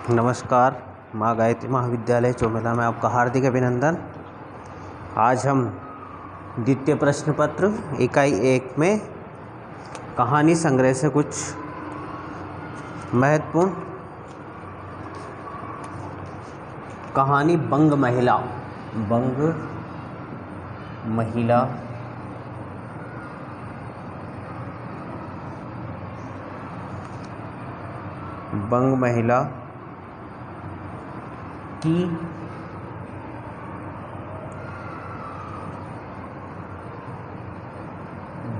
नमस्कार। माँ गायत्री महाविद्यालय चौमेला में आपका हार्दिक अभिनंदन। आज हम द्वितीय प्रश्न पत्र इकाई 1 में कहानी संग्रह से कुछ महत्वपूर्ण कहानी बंग महिला की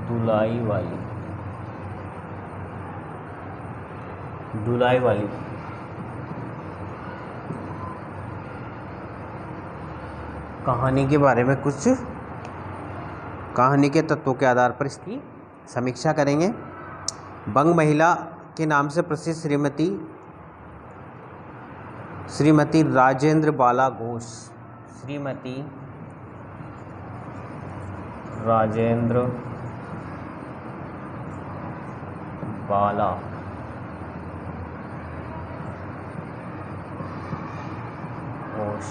धुलाई वाली कहानी के बारे में कुछ कहानी के तत्वों के आधार पर इसकी समीक्षा करेंगे। बंग महिला के नाम से प्रसिद्ध श्रीमती राजेंद्र बाला घोष, श्रीमती राजेंद्र बाला घोष,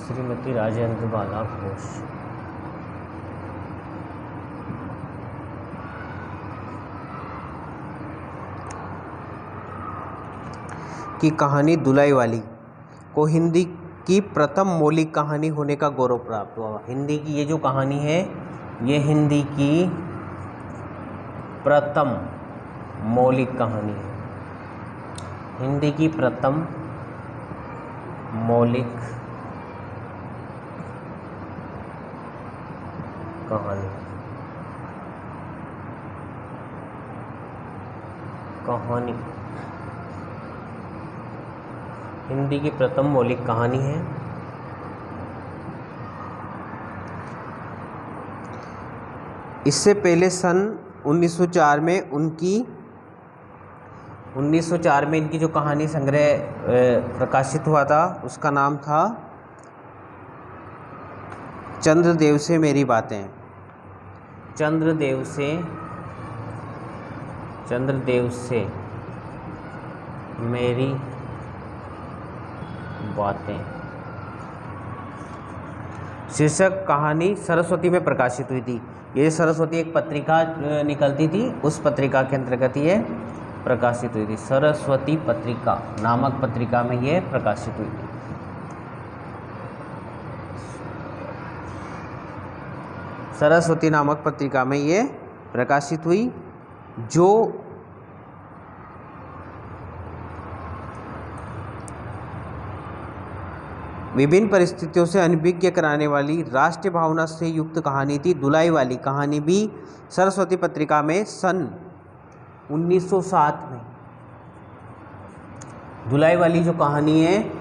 श्रीमती राजेंद्र बाला घोष की कहानी धुलाई वाली को हिंदी की प्रथम मौलिक कहानी होने का गौरव प्राप्त हुआ। हिंदी की ये जो कहानी है, ये हिंदी की प्रथम मौलिक कहानी है। हिंदी की प्रथम मौलिक कहानी हिंदी की प्रथम मौलिक कहानी है। इससे पहले सन 1904 में इनकी जो कहानी संग्रह प्रकाशित हुआ था, उसका नाम था चंद्रदेव से मेरी बातें। चंद्रदेव से मेरी बातें शीर्षक कहानी सरस्वती में प्रकाशित हुई थी। ये सरस्वती एक पत्रिका निकलती थी, उस पत्रिका के अंतर्गत ये प्रकाशित हुई थी। सरस्वती पत्रिका नामक पत्रिका में ये प्रकाशित हुई थी। सरस्वती नामक पत्रिका में ये प्रकाशित हुई, जो विभिन्न परिस्थितियों से अनभिज्ञ कराने वाली राष्ट्रीय भावना से युक्त कहानी थी। धुलाई वाली कहानी भी सरस्वती पत्रिका में सन 1907 में, धुलाई वाली जो कहानी है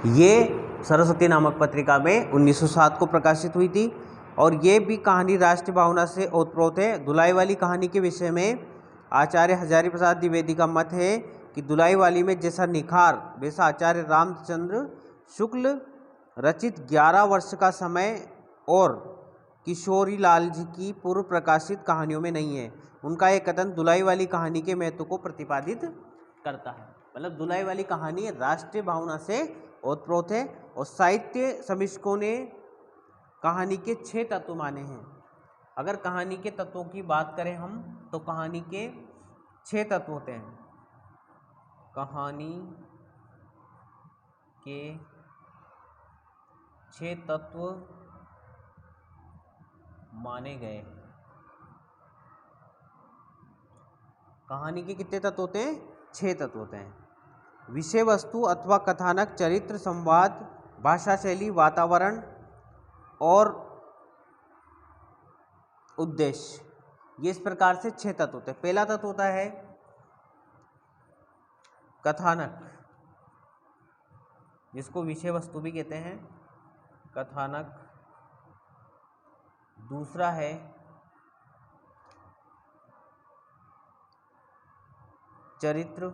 ये सरस्वती नामक पत्रिका में 1907 को प्रकाशित हुई थी। और ये भी कहानी राष्ट्रीय भावना से ओतप्रोत है। धुलाई वाली कहानी के विषय में आचार्य हजारी प्रसाद द्विवेदी का मत है कि धुलाई वाली में जैसा निखार वैसा आचार्य रामचंद्र शुक्ल रचित 11 वर्ष का समय और किशोरी लाल जी की पूर्व प्रकाशित कहानियों में नहीं है। उनका यह कथन धुलाई वाली कहानी के महत्व को प्रतिपादित करता है। मतलब धुलाई वाली कहानी राष्ट्रीय भावना से ओतप्रोत है और साहित्य समीक्षकों ने कहानी के 6 तत्व माने हैं। अगर कहानी के तत्वों की बात करें हम, तो कहानी के 6 तत्व होते हैं। कहानी के 6 तत्व माने गए। कहानी के कितने तत्व होते हैं? 6 तत्व होते हैं। विषय वस्तु अथवा कथानक, चरित्र, संवाद, भाषा शैली, वातावरण और उद्देश्य। ये इस प्रकार से 6 तत्व होते हैं। पहला तत्व होता है कथानक, जिसको विषय वस्तु भी कहते हैं, कथानक। दूसरा है चरित्र।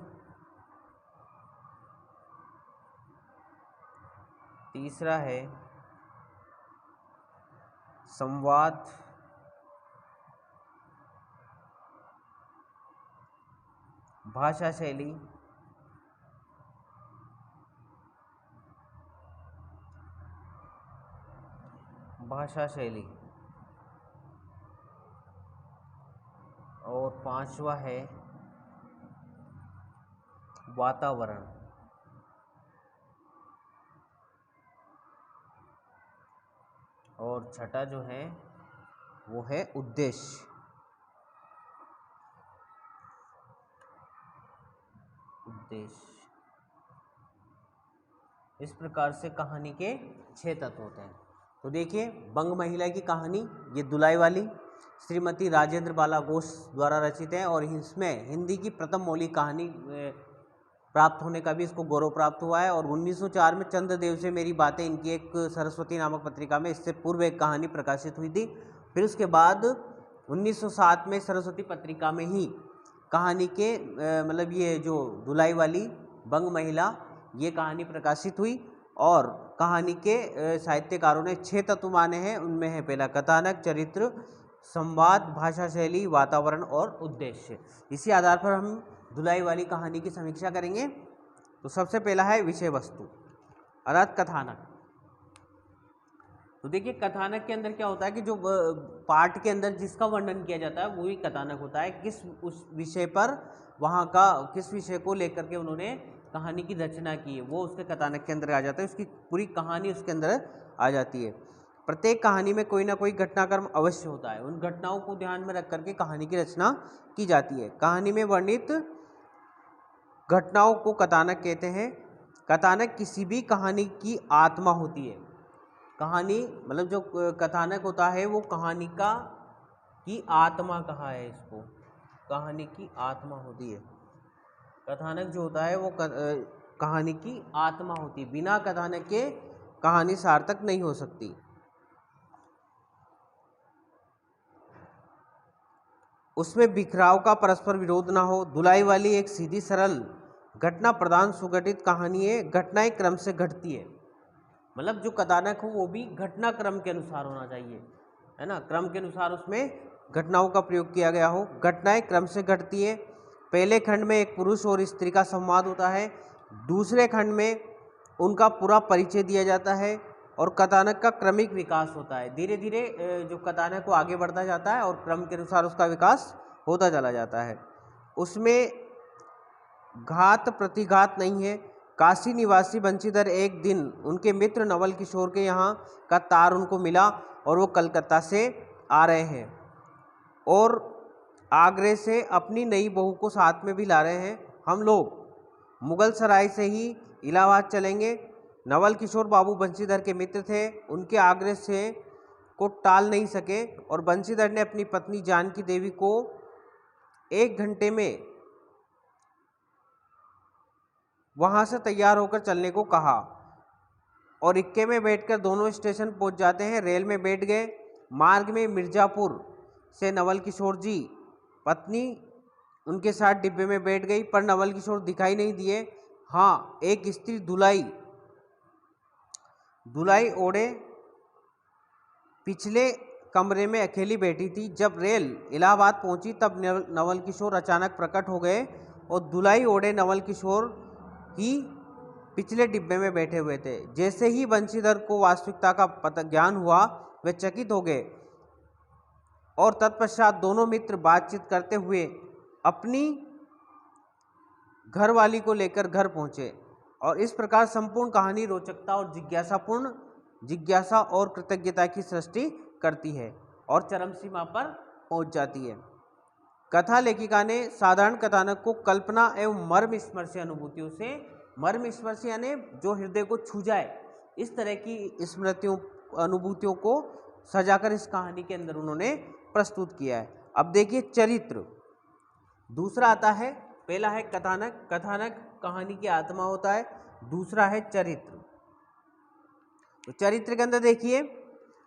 तीसरा है संवाद। भाषा शैली, भाषा शैली, और पांचवा है वातावरण, और छठा जो है वो है उद्देश्य। उद्देश्य। इस प्रकार से कहानी के 6 तत्व होते हैं। तो देखिए, बंग महिला की कहानी ये दुलाई वाली श्रीमती राजेंद्र बाला घोष द्वारा रचित है और इसमें हिंदी की प्रथम मौलिक कहानी प्राप्त होने का भी इसको गौरव प्राप्त हुआ है। और 1904 में चंद्रदेव से मेरी बातें, इनकी एक सरस्वती नामक पत्रिका में इससे पूर्व एक कहानी प्रकाशित हुई थी। फिर उसके बाद 1907 में सरस्वती पत्रिका में ही कहानी के मतलब ये जो दुलाई वाली बंग महिला ये कहानी प्रकाशित हुई। और कहानी के साहित्यकारों ने 6 तत्व माने हैं। उनमें है पहला कथानक, चरित्र, संवाद, भाषा शैली, वातावरण और उद्देश्य। इसी आधार पर हम दुलाई वाली कहानी की समीक्षा करेंगे। तो सबसे पहला है विषय वस्तु अर्थात कथानक। तो देखिए, कथानक के अंदर क्या होता है कि जो पाठ के अंदर जिसका वर्णन किया जाता है वही कथानक होता है। किस उस विषय पर, वहाँ का किस विषय को लेकर के उन्होंने कहानी की रचना की है वो उसके कथानक के अंदर आ जाता है। उसकी पूरी कहानी उसके अंदर आ जाती है। प्रत्येक कहानी में कोई ना कोई घटनाक्रम अवश्य होता है। उन घटनाओं को ध्यान में रख करके कहानी की रचना की जाती है। कहानी में वर्णित घटनाओं को कथानक कहते हैं। कथानक किसी भी कहानी की आत्मा होती है। कहानी मतलब जो कथानक होता है वो कहानी का की आत्मा कहा है इसको, कहानी की आत्मा होती है। कथानक जो होता है वो कहानी की आत्मा होती है। बिना कथानक के कहानी सार्थक नहीं हो सकती। उसमें बिखराव का परस्पर विरोध ना हो। दुलाई वाली एक सीधी सरल घटना प्रधान सुगठित कहानी है। घटनाएं क्रम से घटती है। मतलब जो कथानक हो वो भी घटना क्रम के अनुसार होना चाहिए, है ना, क्रम के अनुसार उसमें घटनाओं का प्रयोग किया गया हो। घटनाएं क्रम से घटती है। पहले खंड में एक पुरुष और स्त्री का संवाद होता है। दूसरे खंड में उनका पूरा परिचय दिया जाता है और कथानक का क्रमिक विकास होता है। धीरे धीरे जो कथानक को आगे बढ़ता जाता है और क्रम के अनुसार उसका विकास होता चला जाता है। उसमें घात प्रतिघात नहीं है। काशी निवासी बंशीधर एक दिन उनके मित्र नवल किशोर के यहाँ का तार उनको मिला और वो कलकत्ता से आ रहे हैं और आगरे से अपनी नई बहू को साथ में भी ला रहे हैं। हम लोग मुगल सराय से ही इलाहाबाद चलेंगे। नवल किशोर बाबू बंशीधर के मित्र थे। उनके आग्रह से को टाल नहीं सके और बंशीधर ने अपनी पत्नी जानकी देवी को 1 घंटे में वहाँ से तैयार होकर चलने को कहा और इक्के में बैठकर दोनों स्टेशन पहुँच जाते हैं। रेल में बैठ गए। मार्ग में मिर्ज़ापुर से नवल किशोर जी पत्नी उनके साथ डिब्बे में बैठ गई, पर नवल किशोर दिखाई नहीं दिए। हाँ, एक स्त्री दुलाई ओढ़े पिछले कमरे में अकेली बैठी थी। जब रेल इलाहाबाद पहुंची तब नवल किशोर अचानक प्रकट हो गए और दुलाई ओढ़े नवल किशोर ही पिछले डिब्बे में बैठे हुए थे। जैसे ही बंशीधर को वास्तविकता का ज्ञान हुआ वे चकित हो गए और तत्पश्चात दोनों मित्र बातचीत करते हुए अपनी घरवाली को लेकर घर पहुंचे और इस प्रकार संपूर्ण कहानी रोचकता और जिज्ञासा और कृतज्ञता की सृष्टि करती है और चरम सीमा पर पहुंच जाती है। कथा लेखिका ने साधारण कथानक को कल्पना एवं मर्मस्पर्शी अनुभूतियों से, मर्मस्पर्शी यानी जो हृदय को छू जाए, इस तरह की स्मृतियों अनुभूतियों को सजाकर इस कहानी के अंदर उन्होंने प्रस्तुत किया है। अब देखिए चरित्र दूसरा आता है। पहला है कथानक। कथानक कहानी की आत्मा होता है। दूसरा है चरित्र। तो चरित्र के अंदर देखिए,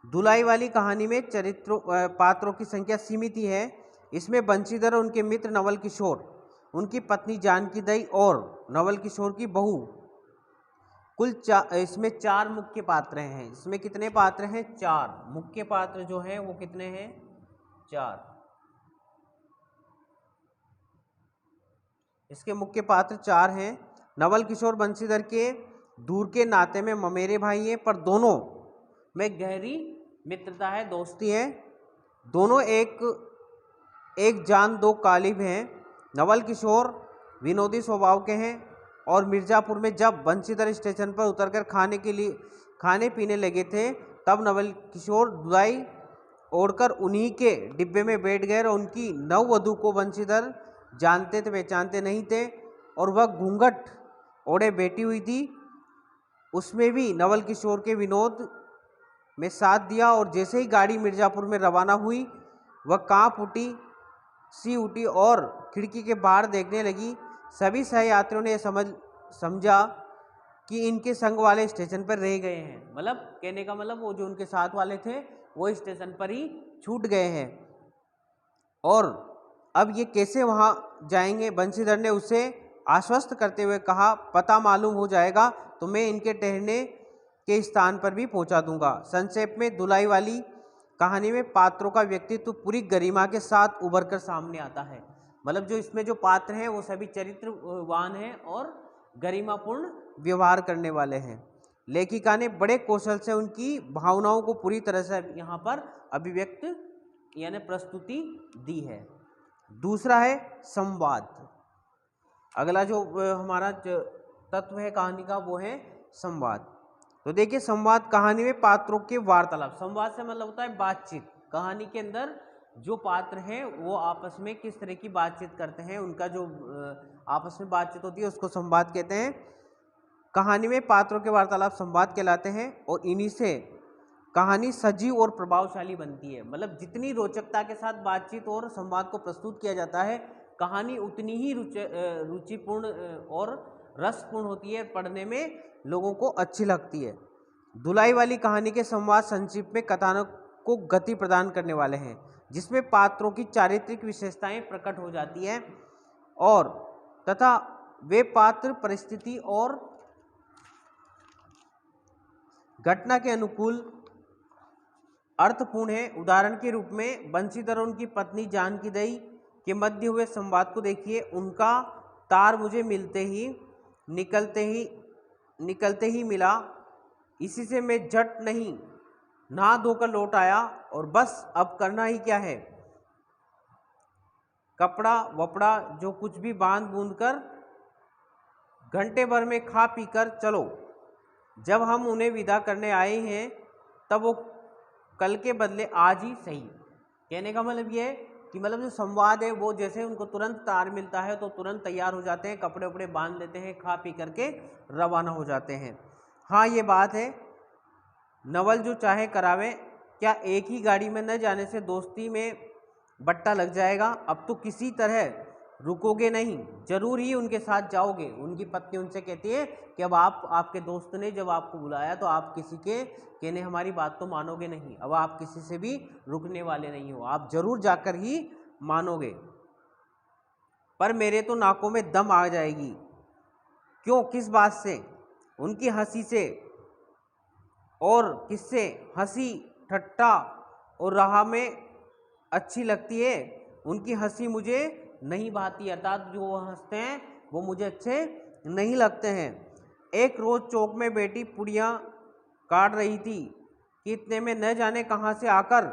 दुलाई वाली कहानी में चरित्रों पात्रों की संख्या सीमित ही है। इसमें बंशीधर और उनके मित्र नवल किशोर, उनकी पत्नी जानकी दई और नवल किशोर की बहू, कुल इसमें 4 मुख्य पात्र हैं। इसमें कितने पात्र हैं? 4 मुख्य पात्र जो हैं वो कितने हैं? 4। इसके मुख्य पात्र 4 हैं। नवल किशोर बंशीधर के दूर के नाते में ममेरे भाई हैं, पर दोनों में गहरी मित्रता है, दोस्ती है। दोनों एक जान दो कालिब हैं। नवल किशोर विनोदी स्वभाव के हैं और मिर्ज़ापुर में जब बंशीधर स्टेशन पर उतरकर खाने पीने लगे थे, तब नवल किशोर दुलाई ओढ़कर उन्हीं के डिब्बे में बैठ गए और उनकी नववधू को बंशीधर जानते थे पहचानते नहीं थे, और वह घूंघट ओढ़े बैठी हुई थी। उसमें भी नवल किशोर के विनोद में साथ दिया, और जैसे ही गाड़ी मिर्ज़ापुर में रवाना हुई, वह कांप उठी और खिड़की के बाहर देखने लगी। सभी सहयात्रियों ने समझा कि इनके संग वाले स्टेशन पर रह गए हैं। मतलब कहने का मतलब वो जो उनके साथ वाले थे वो स्टेशन पर ही छूट गए हैं, और अब ये कैसे वहाँ जाएंगे। बंशीधर ने उसे आश्वस्त करते हुए कहा, पता मालूम हो जाएगा तो मैं इनके ठहरने के स्थान पर भी पहुँचा दूंगा। संक्षेप में दुलाई वाली कहानी में पात्रों का व्यक्तित्व पूरी गरिमा के साथ उभर कर सामने आता है। मतलब जो इसमें जो पात्र हैं वो सभी चरित्रवान हैं और गरिमापूर्ण व्यवहार करने वाले हैं। लेखिका ने बड़े कौशल से उनकी भावनाओं को पूरी तरह से यहाँ पर अभिव्यक्त यानी प्रस्तुति दी है। दूसरा है संवाद। अगला जो हमारा तत्व है कहानी का वो है संवाद। तो देखिए, संवाद कहानी में पात्रों के वार्तालाप। संवाद से मतलब होता है बातचीत। कहानी के अंदर जो पात्र हैं वो आपस में किस तरह की बातचीत करते हैं, उनका जो आपस में बातचीत होती है उसको संवाद कहते हैं। कहानी में पात्रों के वार्तालाप संवाद कहलाते हैं, और इन्हीं से कहानी सजीव और प्रभावशाली बनती है। मतलब जितनी रोचकता के साथ बातचीत और संवाद को प्रस्तुत किया जाता है, कहानी उतनी ही रुचिपूर्ण और रसपूर्ण होती है, पढ़ने में लोगों को अच्छी लगती है। दुलाई वाली कहानी के संवाद संक्षिप्त में कथानक को गति प्रदान करने वाले हैं, जिसमें पात्रों की चारित्रिक विशेषताएं प्रकट हो जाती हैं और तथा वे पात्र परिस्थिति और घटना के अनुकूल अर्थपूर्ण है। उदाहरण के रूप में बंशीधर और उनकी पत्नी जानकी दई के मध्य हुए संवाद को देखिए। उनका तार मुझे निकलते ही मिला, इसी से मैं झट नहीं नहा धोकर लौट आया, और बस अब करना ही क्या है, कपड़ा वपड़ा जो कुछ भी बांध बूंद कर घंटे भर में खा पी कर चलो। जब हम उन्हें विदा करने आए हैं तब वो कल के बदले आज ही सही। कहने का मतलब ये है कि मतलब जो संवाद है वो जैसे उनको तुरंत तार मिलता है तो तुरंत तैयार हो जाते हैं, कपड़े वपड़े बांध लेते हैं, खा पी करके रवाना हो जाते हैं। हाँ, ये बात है, नवल जो चाहे करावे, क्या एक ही गाड़ी में न जाने से दोस्ती में बट्टा लग जाएगा। अब तो किसी तरह रुकोगे नहीं, जरूर ही उनके साथ जाओगे। उनकी पत्नी उनसे कहती है कि अब आपके दोस्त ने जब आपको बुलाया तो आप किसी के कहने हमारी बात तो मानोगे नहीं, अब आप किसी से भी रुकने वाले नहीं हो, आप जरूर जाकर ही मानोगे। पर मेरे तो नाकों में दम आ जाएगी। क्यों, किस बात से? उनकी हंसी से। और किससे? हंसी ठट्टा और राह में अच्छी लगती है, उनकी हंसी मुझे नहीं भाती, अर्थात जो वो हंसते हैं वो मुझे अच्छे नहीं लगते हैं। एक रोज़ चौक में बेटी पुड़ियाँ काट रही थी कि इतने में न जाने कहाँ से आकर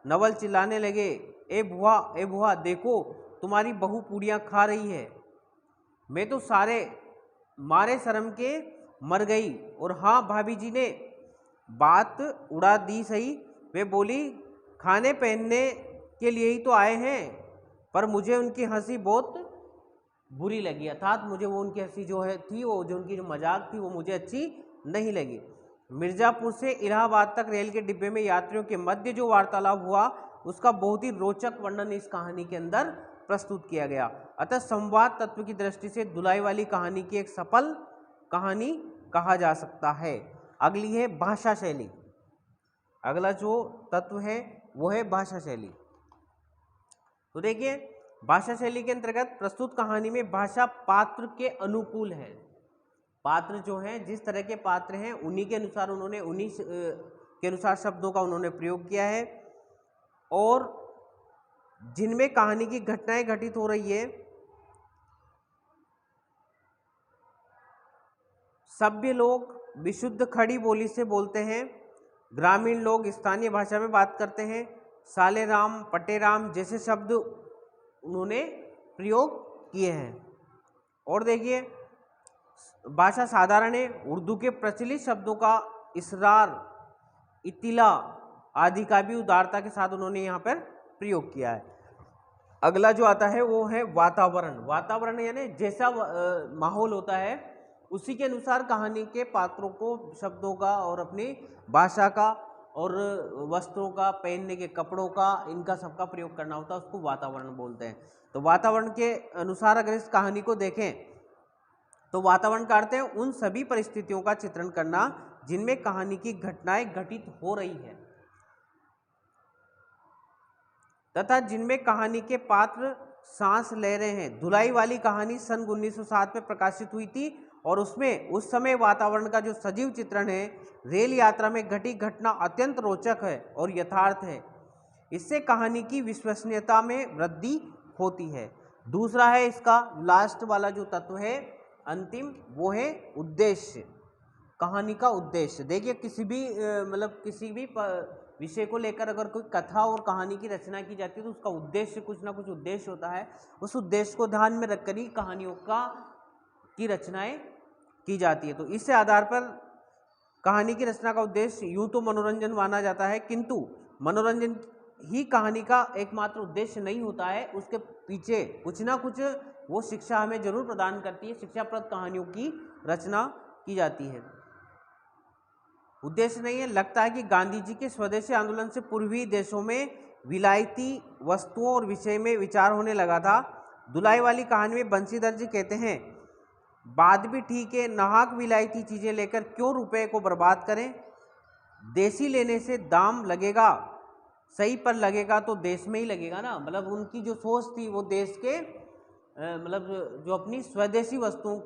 नवल चिल्लाने लगे, ए बुआ देखो तुम्हारी बहू पूड़ियाँ खा रही है। मैं तो सारे मारे शर्म के मर गई, और हाँ भाभी जी ने बात उड़ा दी सही। वे बोली, खाने पहनने के लिए ही तो आए हैं। पर मुझे उनकी हंसी बहुत बुरी लगी, अर्थात मुझे वो उनकी हंसी जो है थी, वो जो उनकी जो मजाक थी वो मुझे अच्छी नहीं लगी। मिर्ज़ापुर से इलाहाबाद तक रेल के डिब्बे में यात्रियों के मध्य जो वार्तालाप हुआ उसका बहुत ही रोचक वर्णन इस कहानी के अंदर प्रस्तुत किया गया। अतः संवाद तत्व की दृष्टि से दुलाई वाली कहानी की एक सफल कहानी कहा जा सकता है। अगली है भाषा शैली। अगला जो तत्व है वो है भाषा शैली। तो देखिए, भाषा शैली के अंतर्गत प्रस्तुत कहानी में भाषा पात्र के अनुकूल है। पात्र जो हैं, जिस तरह के पात्र हैं उन्हीं के अनुसार उन्होंने के अनुसार शब्दों का उन्होंने प्रयोग किया है, और जिनमें कहानी की घटनाएं घटित हो रही है सभ्य लोग विशुद्ध खड़ी बोली से बोलते हैं, ग्रामीण लोग स्थानीय भाषा में बात करते हैं। सालेराम, पटेराम जैसे शब्द उन्होंने प्रयोग किए हैं। और देखिए, भाषा साधारण है। उर्दू के प्रचलित शब्दों का इसरार, इतिला आदि का भी उदारता के साथ उन्होंने यहाँ पर प्रयोग किया है। अगला जो आता है वो है वातावरण। वातावरण यानी जैसा माहौल होता है उसी के अनुसार कहानी के पात्रों को शब्दों का और अपनी भाषा का और वस्त्रों का, पहनने के कपड़ों का, इनका सबका प्रयोग करना होता है, उसको वातावरण बोलते हैं। तो वातावरण के अनुसार अगर इस कहानी को देखें तो वातावरण का अर्थ है उन सभी परिस्थितियों का चित्रण करना जिनमें कहानी की घटनाएं घटित हो रही है तथा जिनमें कहानी के पात्र सांस ले रहे हैं। धुलाई वाली कहानी सन 1907 में प्रकाशित हुई थी और उसमें उस समय वातावरण का जो सजीव चित्रण है, रेल यात्रा में घटी घटना अत्यंत रोचक है और यथार्थ है। इससे कहानी की विश्वसनीयता में वृद्धि होती है। दूसरा है इसका लास्ट वाला जो तत्व है अंतिम, वो है उद्देश्य। कहानी का उद्देश्य। देखिए, किसी भी किसी भी विषय को लेकर अगर कोई कथा और कहानी की रचना की जाती है तो उसका उद्देश्य, कुछ ना कुछ उद्देश्य होता है। उस उद्देश्य को ध्यान में रखकर ही कहानियों की रचनाएं की जाती है। तो इस आधार पर कहानी की रचना का उद्देश्य यूं तो मनोरंजन माना जाता है, किंतु मनोरंजन ही कहानी का एकमात्र उद्देश्य नहीं होता है। उसके पीछे कुछ ना कुछ वो शिक्षा हमें जरूर प्रदान करती है। शिक्षाप्रद कहानियों की रचना की जाती है। उद्देश्य नहीं है। लगता है कि गांधी जी के स्वदेशी आंदोलन से पूर्वी देशों में विलायती वस्तुओं और विषय में विचार होने लगा था। धुलाई वाली कहानी में बंशीधर जी कहते हैं, बात भी ठीक है, नाहक विलायती चीज़ें लेकर क्यों रुपए को बर्बाद करें। देसी लेने से दाम लगेगा, सही पर लगेगा तो देश में ही लगेगा ना। मतलब उनकी जो सोच थी वो देश के जो अपनी स्वदेशी वस्तुओं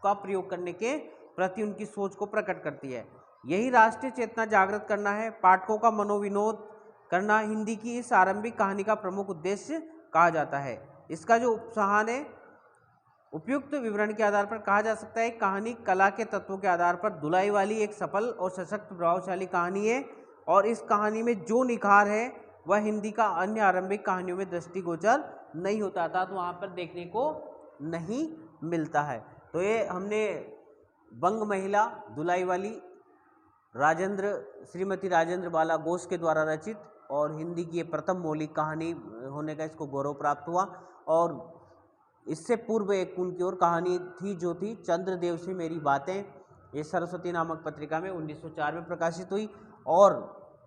का प्रयोग करने के प्रति उनकी सोच को प्रकट करती है। यही राष्ट्रीय चेतना जागृत करना है, पाठकों का मनोविनोद करना हिंदी की इस आरंभिक कहानी का प्रमुख उद्देश्य कहा जाता है। इसका जो उपसंहार है उपयुक्त विवरण के आधार पर कहा जा सकता है, कहानी कला के तत्वों के आधार पर धुलाई वाली एक सफल और सशक्त प्रभावशाली कहानी है और इस कहानी में जो निखार है वह हिंदी का अन्य आरंभिक कहानियों में दृष्टिगोचर नहीं होता था, तो वहाँ पर देखने को नहीं मिलता है। तो ये हमने बंग महिला धुलाई वाली श्रीमती राजेंद्र बाला घोष के द्वारा रचित और हिंदी की ये प्रथम मौलिक कहानी होने का इसको गौरव प्राप्त हुआ। और इससे पूर्व एक उनकी और कहानी थी जो थी चंद्रदेव से मेरी बातें। ये सरस्वती नामक पत्रिका में 1904 में प्रकाशित हुई और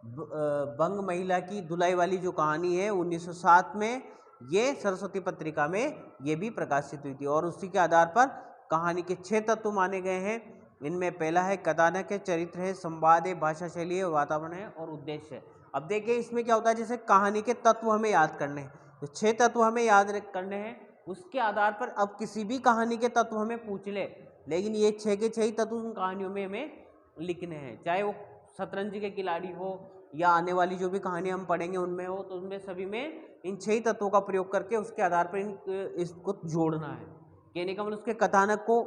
बंग महिला की धुलाई वाली जो कहानी है 1907 में ये सरस्वती पत्रिका में ये भी प्रकाशित हुई थी। और उसी के आधार पर कहानी के 6 तत्व माने गए हैं। इनमें पहला है कथानक है, चरित्र है, संवाद है, भाषा शैली है, वातावरण है और उद्देश्य है। अब देखिए इसमें क्या होता है, जैसे कहानी के तत्व हमें याद करने हैं, तो 6 तत्व हमें याद करने हैं। उसके आधार पर अब किसी भी कहानी के तत्व हमें पूछ ले, लेकिन ये 6 के 6 ही तत्व उन कहानियों में हमें लिखने हैं, चाहे वो शतरंज के खिलाड़ी हो या आने वाली जो भी कहानी हम पढ़ेंगे उनमें हो, तो उनमें सभी में इन 6 ही तत्वों का प्रयोग करके उसके आधार पर इसको जोड़ना है। कहने का मतलब उसके कथानक को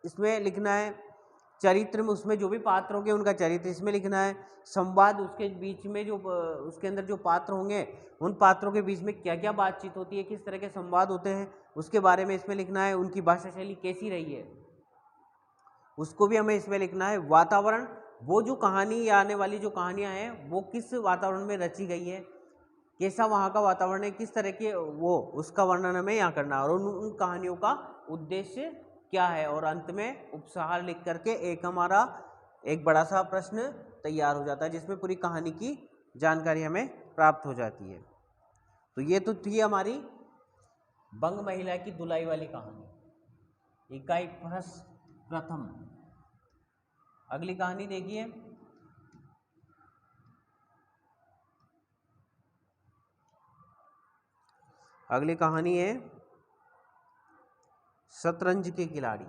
इसमें लिखना है, चरित्र में उसमें जो भी पात्र होंगे उनका चरित्र इसमें लिखना है, संवाद उसके बीच में जो उसके अंदर जो पात्र होंगे उन पात्रों के बीच में क्या क्या बातचीत होती है, किस तरह के संवाद होते हैं उसके बारे में इसमें लिखना है। उनकी भाषा शैली कैसी रही है उसको भी हमें इसमें लिखना है। वातावरण, वो जो कहानी या आने वाली जो कहानियाँ हैं वो किस वातावरण में रची गई है, कैसा वहाँ का वातावरण है, किस तरह के वो उसका वर्णन हमें यहाँ करना है। और उन कहानियों का उद्देश्य क्या है, और अंत में उपसंहार लिख करके एक हमारा एक बड़ा सा प्रश्न तैयार हो जाता है जिसमें पूरी कहानी की जानकारी हमें प्राप्त हो जाती है। तो ये तो थी हमारी बंग महिला की धुलाई वाली कहानी, इकाई प्रथम। अगली कहानी देखिए, अगली कहानी है शतरंज के खिलाड़ी।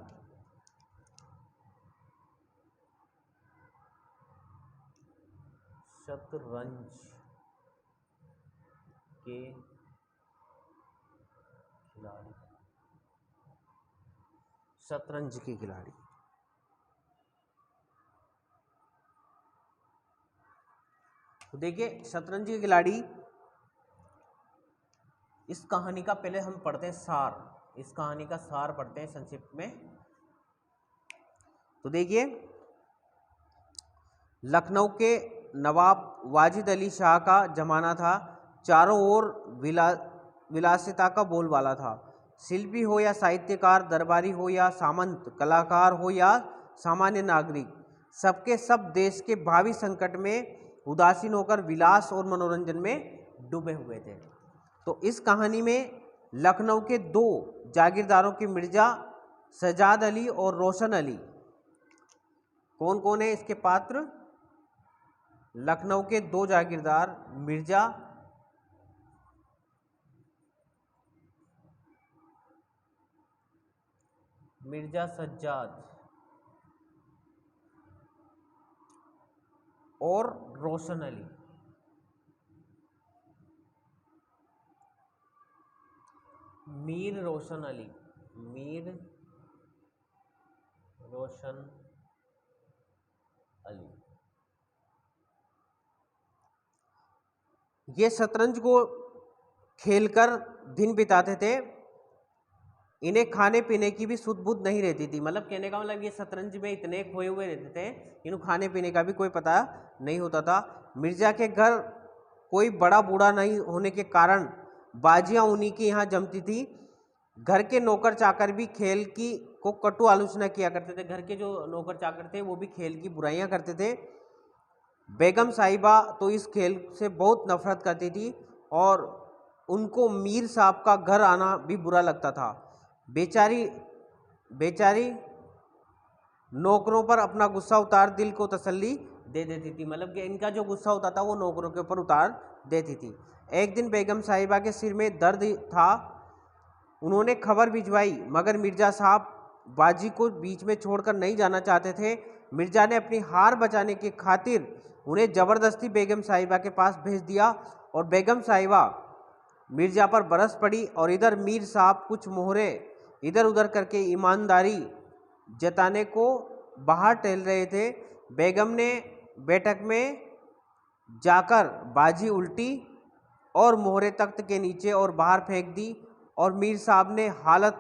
शतरंज के खिलाड़ी, शतरंज के खिलाड़ी। तो देखिए शतरंज के खिलाड़ी, इस कहानी का पहले हम पढ़ते हैं सार, इस कहानी का सार पढ़ते हैं संक्षिप्त में। तो देखिए लखनऊ के नवाब वाजिद अली शाह का जमाना था। चारों ओर विलासिता का बोलबाला था। शिल्पी हो या साहित्यकार, दरबारी हो या सामंत, कलाकार हो या सामान्य नागरिक, सबके सब देश के भावी संकट में उदासीन होकर विलास और मनोरंजन में डूबे हुए थे। तो इस कहानी में लखनऊ के दो जागीरदारों के मिर्जा सजाद अली और रोशन अली, कौन कौन है इसके पात्र? लखनऊ के दो जागीरदार मिर्जा सज्जाद और रोशन अली। मीर रोशन अली ये शतरंज को खेलकर दिन बिताते थे। इन्हें खाने पीने की भी सुध बुध नहीं रहती थी। मतलब कहने का मतलब ये शतरंज में इतने खोए हुए रहते थे, इन्हें खाने पीने का भी कोई पता नहीं होता था। मिर्जा के घर कोई बड़ा बूढ़ा नहीं होने के कारण बाजियां उन्हीं के यहाँ जमती थी। घर के नौकर चाकर भी खेल की को कटु आलोचना किया करते थे। घर के जो नौकर चाकर थे वो भी खेल की बुराइयां करते थे। बेगम साहिबा तो इस खेल से बहुत नफरत करती थी और उनको मीर साहब का घर आना भी बुरा लगता था। बेचारी नौकरों पर अपना गुस्सा उतार दिल को तसल्ली दे देती थी। मतलब कि इनका जो गुस्सा होता था वो नौकरों के ऊपर उतार देती थी। एक दिन बेगम साहिबा के सिर में दर्द था। उन्होंने खबर भिजवाई, मगर मिर्जा साहब बाजी को बीच में छोड़कर नहीं जाना चाहते थे। मिर्जा ने अपनी हार बचाने की खातिर उन्हें ज़बरदस्ती बेगम साहिबा के पास भेज दिया और बेगम साहिबा मिर्जा पर बरस पड़ी। और इधर मीर साहब कुछ मोहरे इधर उधर करके ईमानदारी जताने को बाहर टहल रहे थे। बेगम ने बैठक में जाकर बाजी उल्टी और मोहरे तख्त के नीचे और बाहर फेंक दी और मीर साहब ने हालत